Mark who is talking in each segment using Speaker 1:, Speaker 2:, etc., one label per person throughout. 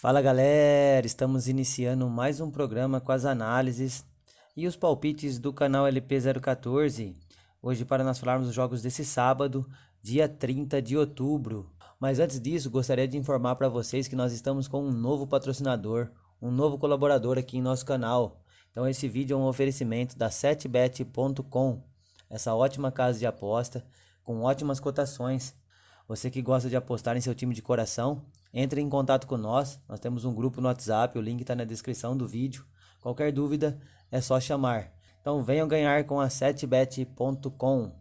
Speaker 1: Fala galera, estamos iniciando mais um programa com as análises e os palpites do canal LP014. Hoje para nós falarmos dos jogos desse sábado, dia 30 de outubro. Mas antes disso, gostaria de informar para vocês que nós estamos com um novo patrocinador, um novo colaborador aqui em nosso canal. Então esse vídeo é um oferecimento da 7bet.com, essa ótima casa de aposta com ótimas cotações. Você que gosta de apostar em seu time de coração, entre em contato com nós. Nós temos um grupo no WhatsApp, o link está na descrição do vídeo. Qualquer dúvida é só chamar. Então venham ganhar com a 7bet.com.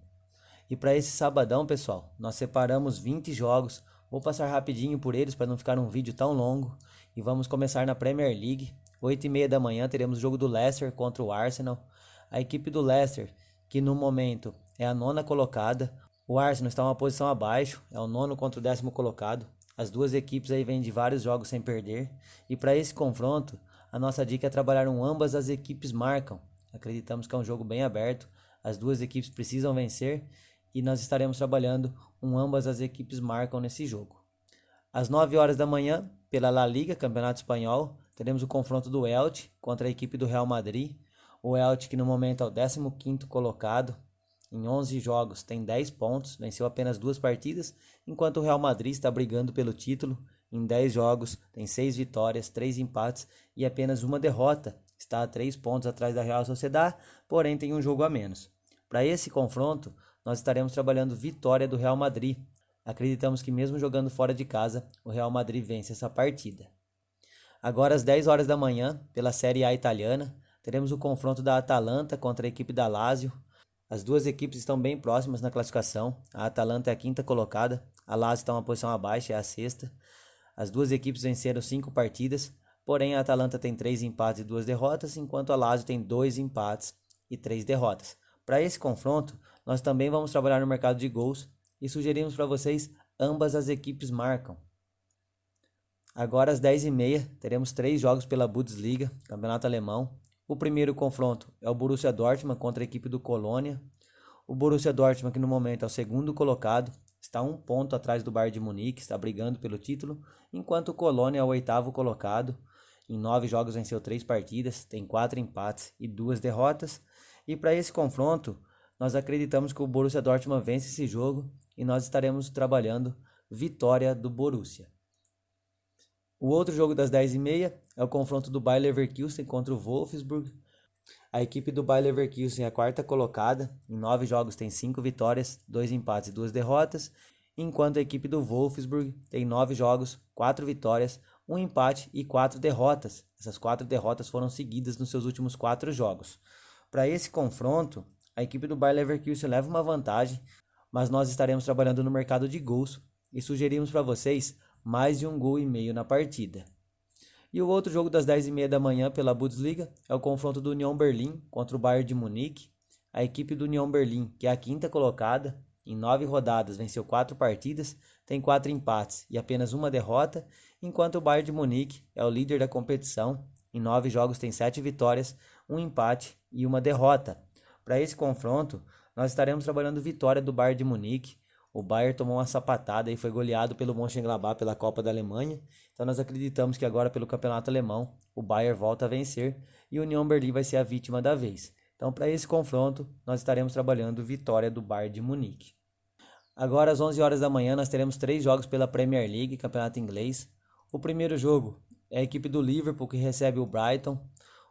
Speaker 1: E para esse sabadão, pessoal, nós separamos 20 jogos. Vou passar rapidinho por eles para não ficar um vídeo tão longo. E vamos começar na Premier League. 8h30 da manhã teremos o jogo do Leicester contra o Arsenal. A equipe do Leicester, que no momento é a nona colocada. O Arsenal está uma posição abaixo, é o nono contra o 10º colocado. As duas equipes aí vêm de vários jogos sem perder. E para esse confronto, a nossa dica é trabalhar ambas as equipes marcam. Acreditamos que é um jogo bem aberto. As duas equipes precisam vencer e nós estaremos trabalhando ambas as equipes marcam nesse jogo. Às 9 horas da manhã, pela La Liga, Campeonato Espanhol, teremos o confronto do Elche contra a equipe do Real Madrid. O Elche, que no momento é o 15º colocado, em 11 jogos tem 10 pontos, venceu apenas 2 partidas, enquanto o Real Madrid está brigando pelo título. Em 10 jogos tem 6 vitórias, 3 empates e apenas uma derrota. Está a 3 pontos atrás da Real Sociedad, porém tem um jogo a menos. Para esse confronto, nós estaremos trabalhando vitória do Real Madrid. Acreditamos que mesmo jogando fora de casa, o Real Madrid vence essa partida. Agora às 10 horas da manhã, pela Série A italiana, teremos o confronto da Atalanta contra a equipe da Lazio. As duas equipes estão bem próximas na classificação. A Atalanta é a 5ª colocada, a Lazio está uma posição abaixo, é a 6ª. As duas equipes venceram 5 partidas, porém a Atalanta tem 3 empates e 2 derrotas, enquanto a Lazio tem 2 empates e 3 derrotas. Para esse confronto, nós também vamos trabalhar no mercado de gols e sugerimos para vocês ambas as equipes marcam. Agora às 10h30 teremos 3 jogos pela Bundesliga, campeonato alemão. O primeiro confronto é o Borussia Dortmund contra a equipe do Colônia. O Borussia Dortmund, que no momento é o 2º colocado, está 1 ponto atrás do Bayern de Munique, está brigando pelo título, enquanto o Colônia é o 8º colocado. Em 9 jogos venceu 3 partidas, tem 4 empates e 2 derrotas. E para esse confronto, nós acreditamos que o Borussia Dortmund vence esse jogo e nós estaremos trabalhando vitória do Borussia. O outro jogo das 10h30 é o confronto do Bayer Leverkusen contra o Wolfsburg. A equipe do Bayer Leverkusen é a 4ª colocada, em 9 jogos tem 5 vitórias, 2 empates e 2 derrotas, enquanto a equipe do Wolfsburg tem 9 jogos, 4 vitórias, 1 empate e 4 derrotas. Essas 4 derrotas foram seguidas nos seus últimos 4 jogos. Para esse confronto, a equipe do Bayer Leverkusen leva uma vantagem, mas nós estaremos trabalhando no mercado de gols e sugerimos para vocês mais de 1,5 gols na partida. E o outro jogo das 10h30 da manhã pela Bundesliga é o confronto do Union Berlin contra o Bayern de Munique. A equipe do Union Berlin, que é a 5ª colocada, em 9 rodadas venceu 4 partidas, tem 4 empates e apenas 1 derrota, enquanto o Bayern de Munique é o líder da competição, em 9 jogos tem 7 vitórias, 1 empate e 1 derrota. Para esse confronto, nós estaremos trabalhando vitória do Bayern de Munique. O Bayern tomou uma sapatada e foi goleado pelo Mönchengladbach pela Copa da Alemanha. Então nós acreditamos que agora pelo Campeonato Alemão o Bayern volta a vencer e o Union Berlin vai ser a vítima da vez. Então para esse confronto nós estaremos trabalhando vitória do Bayern de Munique. Agora às 11 horas da manhã nós teremos 3 jogos pela Premier League, Campeonato Inglês. O primeiro jogo é a equipe do Liverpool que recebe o Brighton.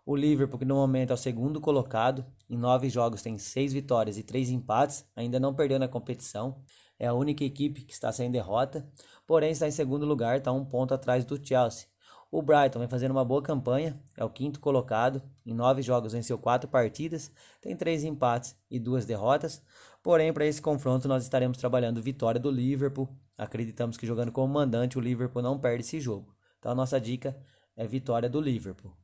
Speaker 1: O Liverpool, que no momento é o 2º colocado, em 9 jogos tem 6 vitórias e 3 empates, ainda não perdeu na competição. É a única equipe que está sem derrota, porém está em 2º lugar, está 1 ponto atrás do Chelsea. O Brighton vem fazendo uma boa campanha, é o 5º colocado, em 9 jogos venceu 4 partidas, tem 3 empates e 2 derrotas, porém para esse confronto nós estaremos trabalhando vitória do Liverpool. Acreditamos que jogando como mandante o Liverpool não perde esse jogo, então a nossa dica é vitória do Liverpool.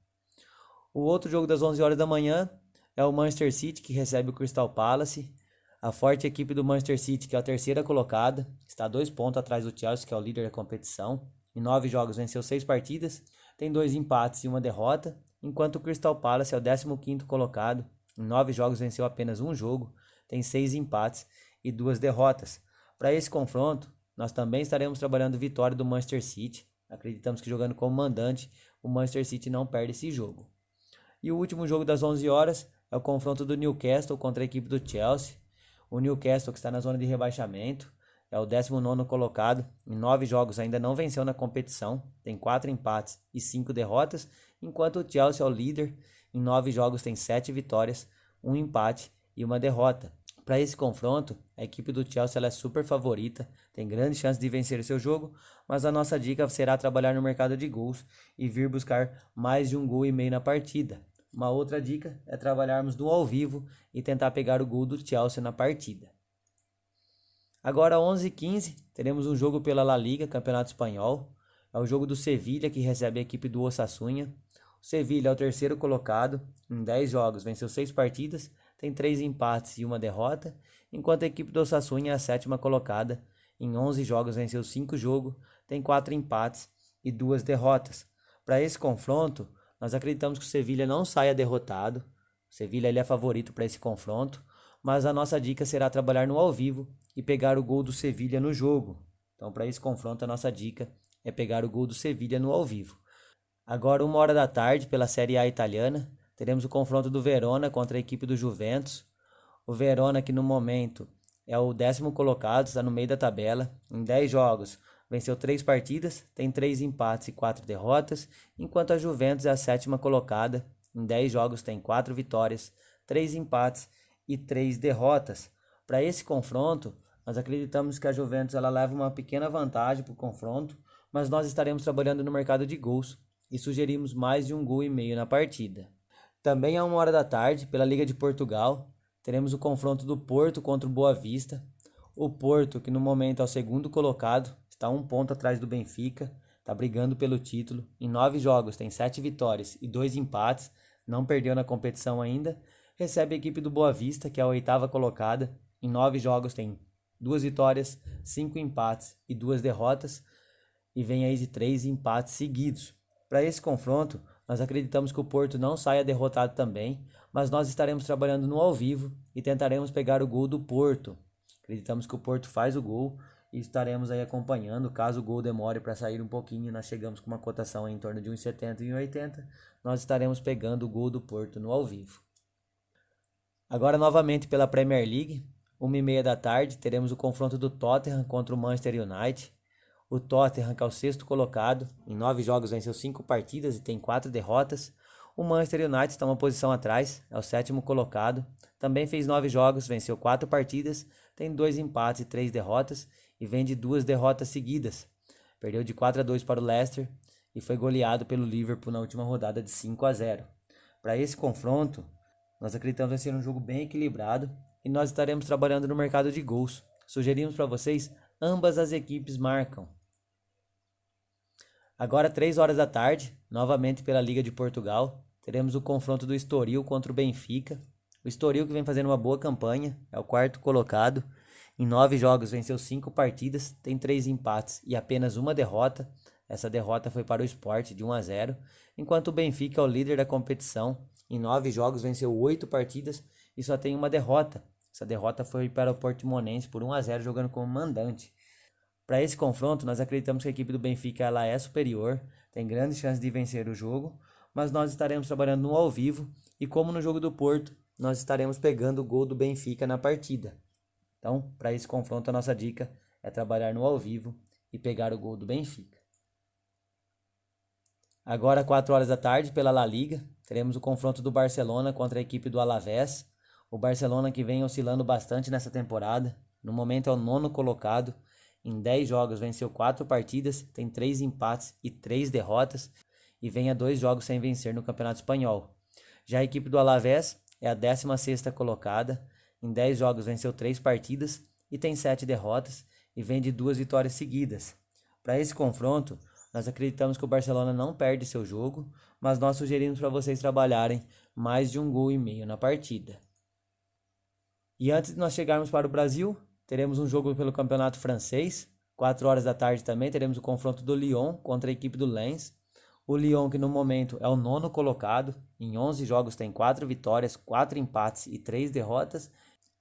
Speaker 1: O outro jogo das 11 horas da manhã é o Manchester City, que recebe o Crystal Palace. A forte equipe do Manchester City, que é a 3ª colocada, está 2 pontos atrás do Chelsea, que é o líder da competição. Em 9 jogos venceu 6 partidas, tem 2 empates e 1 derrota, enquanto o Crystal Palace é o 15º colocado. Em 9 jogos venceu apenas 1 jogo, tem 6 empates e 2 derrotas. Para esse confronto, nós também estaremos trabalhando vitória do Manchester City. Acreditamos que jogando como mandante, o Manchester City não perde esse jogo. E o último jogo das 11 horas é o confronto do Newcastle contra a equipe do Chelsea. O Newcastle, que está na zona de rebaixamento, é o 19º colocado. Em 9 jogos ainda não venceu na competição. Tem 4 empates e 5 derrotas. Enquanto o Chelsea é o líder. Em 9 jogos tem 7 vitórias, 1 empate e 1 derrota. Para esse confronto, a equipe do Chelsea ela é super favorita. Tem grande chance de vencer o seu jogo. Mas a nossa dica será trabalhar no mercado de gols e vir buscar mais de 1,5 gol na partida. Uma outra dica é trabalharmos no ao vivo e tentar pegar o gol do Chelsea na partida. Agora 11h15, teremos um jogo pela La Liga, Campeonato Espanhol. É o jogo do Sevilla, que recebe a equipe do Osasuna. O Sevilla é o 3º colocado, em 10 jogos venceu 6 partidas, tem 3 empates e 1 derrota, enquanto a equipe do Osasuna é a 7ª colocada, em 11 jogos venceu 5 jogos, tem 4 empates e 2 derrotas. Para esse confronto, nós acreditamos que o Sevilla não saia derrotado. O Sevilla ele é favorito para esse confronto, mas a nossa dica será trabalhar no ao vivo e pegar o gol do Sevilla no jogo. Então, para esse confronto, a nossa dica é pegar o gol do Sevilla no ao vivo. Agora, 1h da tarde, pela Série A italiana, teremos o confronto do Verona contra a equipe do Juventus. O Verona, que no momento é o 10º colocado, está no meio da tabela, em 10 jogos. Venceu 3 partidas, tem 3 empates e 4 derrotas, enquanto a Juventus é a 7ª colocada. Em 10 jogos tem 4 vitórias, 3 empates e 3 derrotas. Para esse confronto, nós acreditamos que a Juventus ela leva uma pequena vantagem para o confronto, mas nós estaremos trabalhando no mercado de gols e sugerimos mais de 1,5 gol na partida. Também a 1h da tarde, pela Liga de Portugal, teremos o confronto do Porto contra o Boa Vista. O Porto, que no momento é o 2º colocado, está 1 ponto atrás do Benfica, está brigando pelo título. Em 9 jogos tem 7 vitórias e 2 empates, não perdeu na competição ainda. Recebe a equipe do Boa Vista, que é a 8ª colocada. Em 9 jogos tem 2 vitórias, 5 empates e 2 derrotas. E vem aí de 3 empates seguidos. Para esse confronto, nós acreditamos que o Porto não saia derrotado também, mas nós estaremos trabalhando no ao vivo e tentaremos pegar o gol do Porto. Acreditamos que o Porto faz o gol e estaremos aí acompanhando. Caso o gol demore para sair um pouquinho, nós chegamos com uma cotação em torno de 1,70 e 1,80. Nós estaremos pegando o gol do Porto no ao vivo. Agora novamente pela Premier League, 1h30 da tarde, teremos o confronto do Tottenham contra o Manchester United. O Tottenham, que é o 6º colocado, em 9 jogos venceu 5 partidas e tem 4 derrotas. O Manchester United está uma posição atrás, é o 7º colocado. Também fez 9 jogos, venceu 4 partidas, tem 2 empates e 3 derrotas e vem de 2 derrotas seguidas. Perdeu de 4-2 para o Leicester e foi goleado pelo Liverpool na última rodada de 5-0. Para esse confronto, nós acreditamos que vai ser um jogo bem equilibrado e nós estaremos trabalhando no mercado de gols. Sugerimos para vocês, ambas as equipes marcam. Agora 3h da tarde, novamente pela Liga de Portugal, teremos o confronto do Estoril contra o Benfica. O Estoril, que vem fazendo uma boa campanha, é o 4º colocado. Em 9 jogos venceu 5 partidas, tem 3 empates e apenas 1 derrota. Essa derrota foi para o Sport de 1-0, enquanto o Benfica é o líder da competição. Em 9 jogos venceu 8 partidas e só tem 1 derrota. Essa derrota foi para o Portimonense por 1-0 jogando como mandante. Para esse confronto, nós acreditamos que a equipe do Benfica ela é superior, tem grandes chances de vencer o jogo, mas nós estaremos trabalhando no ao vivo e como no jogo do Porto, nós estaremos pegando o gol do Benfica na partida. Então, para esse confronto, a nossa dica é trabalhar no ao vivo e pegar o gol do Benfica. Agora, 4h da tarde, pela La Liga, teremos o confronto do Barcelona contra a equipe do Alavés. O Barcelona que vem oscilando bastante nessa temporada, no momento é o 9º colocado. Em 10 jogos venceu 4 partidas, tem 3 empates e 3 derrotas e vem a 2 jogos sem vencer no Campeonato Espanhol. Já a equipe do Alavés é a 16ª colocada, em 10 jogos venceu 3 partidas e tem 7 derrotas e vem de 2 vitórias seguidas. Para esse confronto, nós acreditamos que o Barcelona não perde seu jogo, mas nós sugerimos para vocês trabalharem mais de 1,5 gol na partida. E antes de nós chegarmos para o Brasil, teremos um jogo pelo campeonato francês. 4h da tarde também teremos o confronto do Lyon contra a equipe do Lens. O Lyon, que no momento é o 9º colocado, em 11 jogos tem 4 vitórias, 4 empates e 3 derrotas,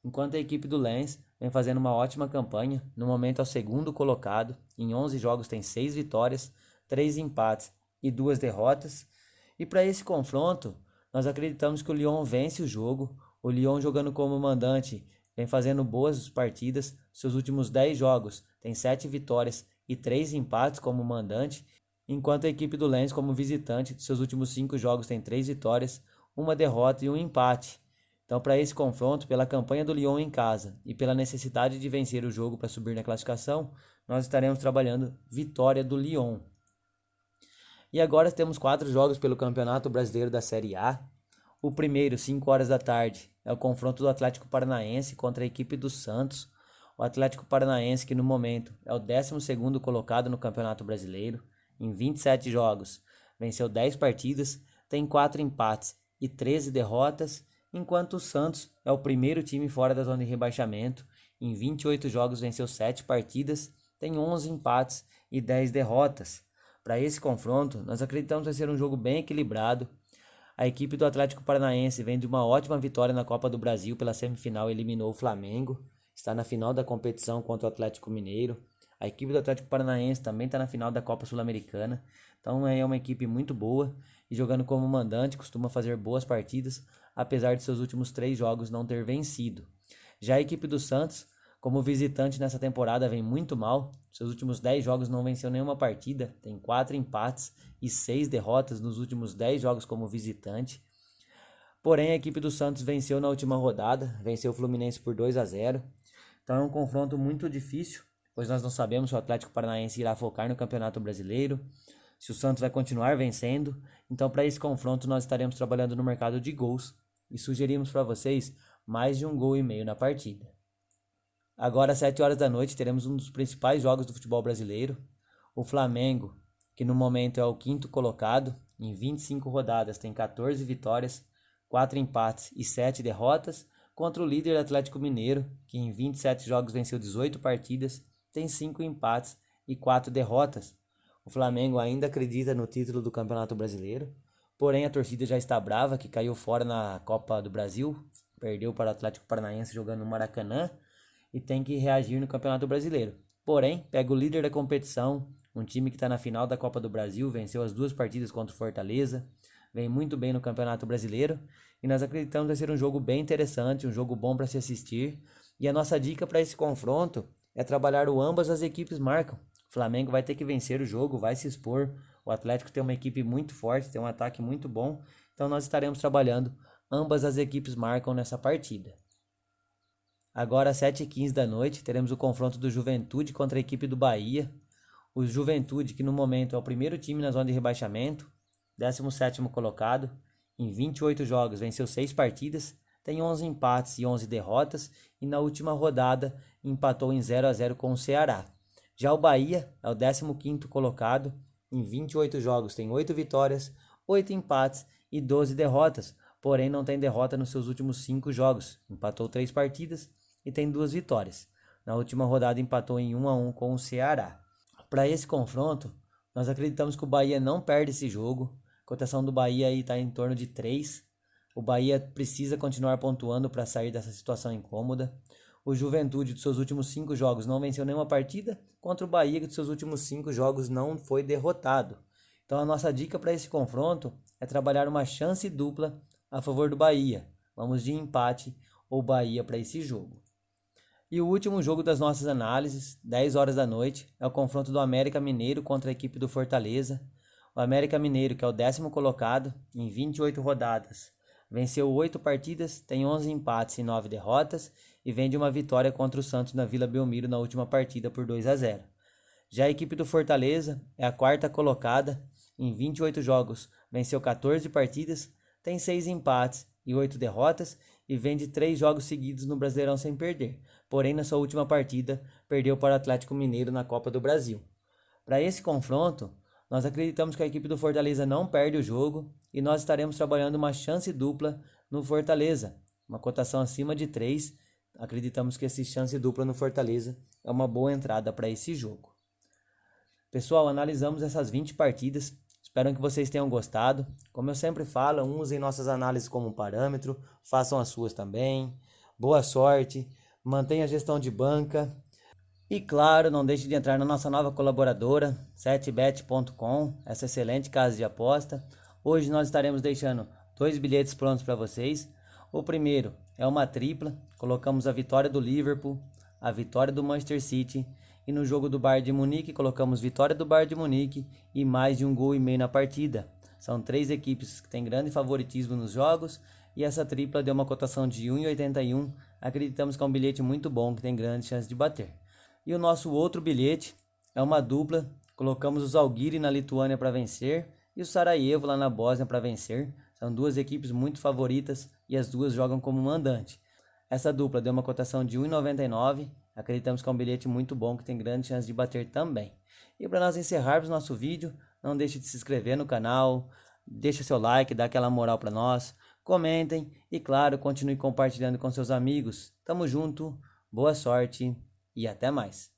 Speaker 1: enquanto a equipe do Lens vem fazendo uma ótima campanha. No momento é o 2º colocado, em 11 jogos tem 6 vitórias, 3 empates e 2 derrotas. E para esse confronto, nós acreditamos que o Lyon vence o jogo. O Lyon, jogando como mandante, vem fazendo boas partidas. Seus últimos 10 jogos tem 7 vitórias e 3 empates como mandante, enquanto a equipe do Lens, como visitante, seus últimos 5 jogos tem 3 vitórias, uma derrota e um empate. Então, para esse confronto, pela campanha do Lyon em casa e pela necessidade de vencer o jogo para subir na classificação, nós estaremos trabalhando vitória do Lyon. E agora temos 4 jogos pelo Campeonato Brasileiro da Série A. O primeiro, 5 horas da tarde, é o confronto do Atlético Paranaense contra a equipe do Santos. O Atlético Paranaense, que no momento é o 12º colocado no Campeonato Brasileiro, em 27 jogos, venceu 10 partidas, tem 4 empates e 13 derrotas, enquanto o Santos é o primeiro time fora da zona de rebaixamento, em 28 jogos venceu 7 partidas, tem 11 empates e 10 derrotas. Para esse confronto, nós acreditamos que vai ser um jogo bem equilibrado. A equipe do Atlético Paranaense vem de uma ótima vitória na Copa do Brasil, pela semifinal eliminou o Flamengo, está na final da competição contra o Atlético Mineiro. A equipe do Atlético Paranaense também está na final da Copa Sul-Americana, então é uma equipe muito boa e jogando como mandante costuma fazer boas partidas, apesar de seus últimos 3 jogos não ter vencido. Já a equipe do Santos, como visitante nessa temporada, vem muito mal, seus últimos 10 jogos não venceu nenhuma partida, tem 4 empates e 6 derrotas nos últimos 10 jogos como visitante. Porém, a equipe do Santos venceu na última rodada, venceu o Fluminense por 2-0, então é um confronto muito difícil, pois nós não sabemos se o Atlético Paranaense irá focar no Campeonato Brasileiro, se o Santos vai continuar vencendo. Então, para esse confronto, nós estaremos trabalhando no mercado de gols e sugerimos para vocês mais de 1,5 gols na partida. Agora, às 7 horas da noite, teremos um dos principais jogos do futebol brasileiro, o Flamengo, que no momento é o 5º colocado, em 25 rodadas tem 14 vitórias, 4 empates e 7 derrotas, contra o líder Atlético Mineiro, que em 27 jogos venceu 18 partidas, tem 5 empates e 4 derrotas. O Flamengo ainda acredita no título do Campeonato Brasileiro, porém a torcida já está brava, que caiu fora na Copa do Brasil, perdeu para o Atlético Paranaense jogando no Maracanã e tem que reagir no Campeonato Brasileiro. Porém, pega o líder da competição, um time que está na final da Copa do Brasil, venceu as 2 partidas contra o Fortaleza, vem muito bem no Campeonato Brasileiro e nós acreditamos que vai ser um jogo bem interessante, um jogo bom para se assistir. E a nossa dica para esse confronto é trabalhar o ambas as equipes marcam. O Flamengo vai ter que vencer o jogo, vai se expor. O Atlético tem uma equipe muito forte, tem um ataque muito bom. Então nós estaremos trabalhando ambas as equipes marcam nessa partida. Agora às 7h15 da noite teremos o confronto do Juventude contra a equipe do Bahia. O Juventude, que no momento é o primeiro time na zona de rebaixamento, 17º colocado, em 28 jogos venceu 6 partidas, tem 11 empates e 11 derrotas e na última rodada empatou em 0-0 com o Ceará. Já o Bahia é o 15º colocado, em 28 jogos tem 8 vitórias, 8 empates e 12 derrotas, porém não tem derrota nos seus últimos 5 jogos, empatou 3 partidas e tem 2 vitórias. Na última rodada empatou em 1-1 com o Ceará. Para esse confronto, nós acreditamos que o Bahia não perde esse jogo, a cotação do Bahia aí está em torno de 3. O Bahia precisa continuar pontuando para sair dessa situação incômoda. O Juventude, dos seus últimos 5 jogos, não venceu nenhuma partida, contra o Bahia, que dos seus últimos 5 jogos não foi derrotado. Então a nossa dica para esse confronto é trabalhar uma chance dupla a favor do Bahia. Vamos de empate ou Bahia para esse jogo. E o último jogo das nossas análises, 10 horas da noite, é o confronto do América Mineiro contra a equipe do Fortaleza. O América Mineiro, que é o 10º colocado, em 28 rodadas, venceu 8 partidas, tem 11 empates e 9 derrotas e vem de uma vitória contra o Santos na Vila Belmiro na última partida por 2-0. Já a equipe do Fortaleza é a 4ª colocada, em 28 jogos, venceu 14 partidas, tem 6 empates e 8 derrotas e vem de 3 jogos seguidos no Brasileirão sem perder. Porém, na sua última partida, perdeu para o Atlético Mineiro na Copa do Brasil. Para esse confronto, nós acreditamos que a equipe do Fortaleza não perde o jogo e nós estaremos trabalhando uma chance dupla no Fortaleza, uma cotação acima de 3. Acreditamos que essa chance dupla no Fortaleza é uma boa entrada para esse jogo. Pessoal, analisamos essas 20 partidas, espero que vocês tenham gostado. Como eu sempre falo, usem nossas análises como parâmetro, façam as suas também. Boa sorte, mantenha a gestão de banca E claro, não deixe de entrar na nossa nova colaboradora, 7bet.com, essa excelente casa de aposta. Hoje nós estaremos deixando 2 bilhetes prontos para vocês. O primeiro é uma tripla, colocamos a vitória do Liverpool, a vitória do Manchester City e no jogo do Bayern de Munique colocamos vitória do Bayern de Munique e mais de 1,5 gols na partida. São 3 equipes que têm grande favoritismo nos jogos e essa tripla deu uma cotação de 1,81. Acreditamos que é um bilhete muito bom que tem grande chance de bater. E o nosso outro bilhete é uma dupla, colocamos o Zalgiris na Lituânia para vencer e o Sarajevo lá na Bósnia para vencer. São 2 equipes muito favoritas e as duas jogam como mandante. Essa dupla deu uma cotação de 1,99, acreditamos que é um bilhete muito bom que tem grande chance de bater também. E para nós encerrarmos nosso vídeo, não deixe de se inscrever no canal, deixa seu like, dá aquela moral para nós, comentem e claro, continue compartilhando com seus amigos. Tamo junto, boa sorte e até mais.